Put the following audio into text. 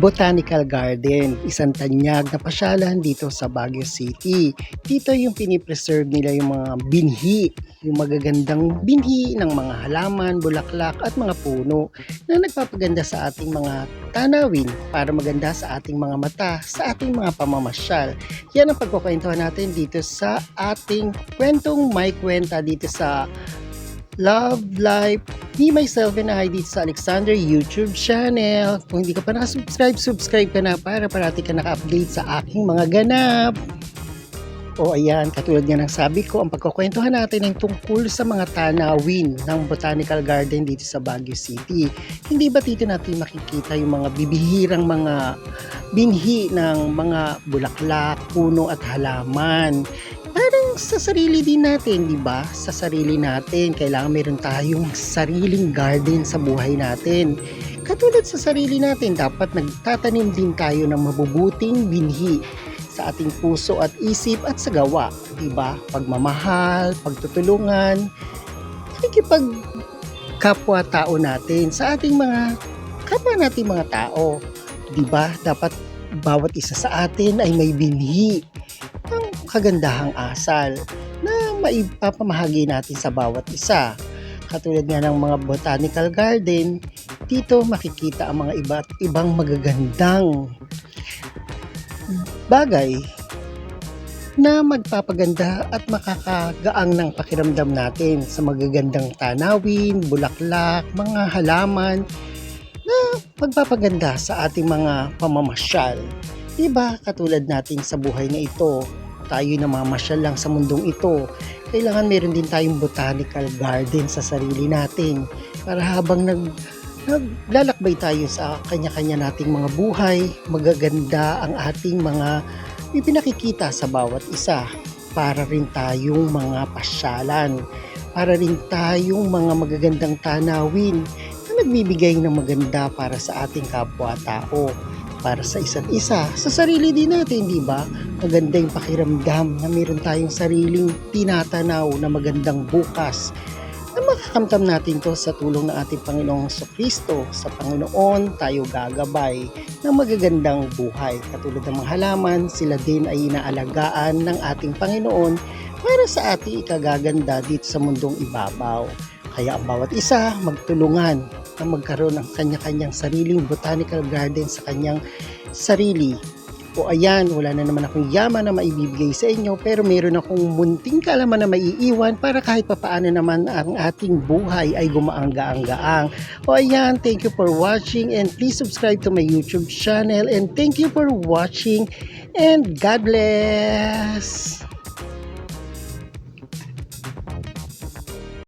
Botanical Garden, isang tanyag na pasyalan dito sa Baguio City. Dito yung pinipreserve nila yung mga binhi, yung magagandang binhi ng mga halaman, bulaklak at mga puno na nagpapaganda sa ating mga tanawin para maganda sa ating mga mata, sa ating mga pamamasyal. Yan ang pagkukwentuhan natin dito sa ating kwentong may kwenta dito sa Love Life, Me, Myself, and I dito sa Alexander YouTube channel. Kung hindi ka pa nakasubscribe, subscribe ka na para parati ka naka-update sa aking mga ganap. O ayan, katulad nga ng sabi ko, ang pagkukwentuhan natin ay tungkol sa mga tanawin ng Botanical Garden dito sa Baguio City. Hindi ba dito natin makikita yung mga bibihirang mga binhi ng mga bulaklak, puno at halaman? Parang sa sarili din natin, di ba? Sa sarili natin, kailangan meron tayong sariling garden sa buhay natin. Katulad sa sarili natin, dapat nagtatanim din tayo ng mabubuting binhi sa ating puso at isip at sa gawa, di ba? Pagmamahal, pagtutulungan, pakikipag kapwa-tao natin sa ating mga kapwa nating mga tao, di ba? Dapat bawat isa sa atin ay may binhi ang kagandahang asal na maipapamahagi natin sa bawat isa. Katulad nga ng mga botanical garden, dito makikita ang mga iba't ibang magagandang bagay na magpapaganda at makakagaang ng pakiramdam natin sa magagandang tanawin, bulaklak, mga halaman na magpapaganda sa ating mga pamamasyal. Diba katulad natin sa buhay na ito, tayo namamasyal lang sa mundong ito. Kailangan meron din tayong botanical garden sa sarili natin para habang naglalakbay tayo sa kanya-kanya nating mga buhay, magaganda ang ating mga ipinakikita sa bawat isa. Para rin tayong mga pasyalan, para rin tayong mga magagandang tanawin na nagbibigay ng maganda para sa ating kapwa-tao, para sa isa't isa, sa sarili din natin, di ba? Maganda yung pakiramdam na meron tayong sariling tinatanaw na magandang bukas na makakamtam natin to sa tulong ng ating Panginoong Kristo. Sa Panginoon tayo gagabay ng magagandang buhay. Katulad ng mga halaman, sila din ay inaalagaan ng ating Panginoon para sa ating ikagaganda dito sa mundong ibabaw. Kaya ang bawat isa magtulungan na magkaroon ng kanya-kanyang sariling botanical garden sa kanyang sarili. O ayan, wala na naman akong yaman na maibibigay sa inyo, pero meron akong munting kaalaman na maiiwan para kahit papaano naman ang ating buhay ay gumaang-gaang-gaang. O ayan, thank you for watching and please subscribe to my YouTube channel and thank you for watching and God bless!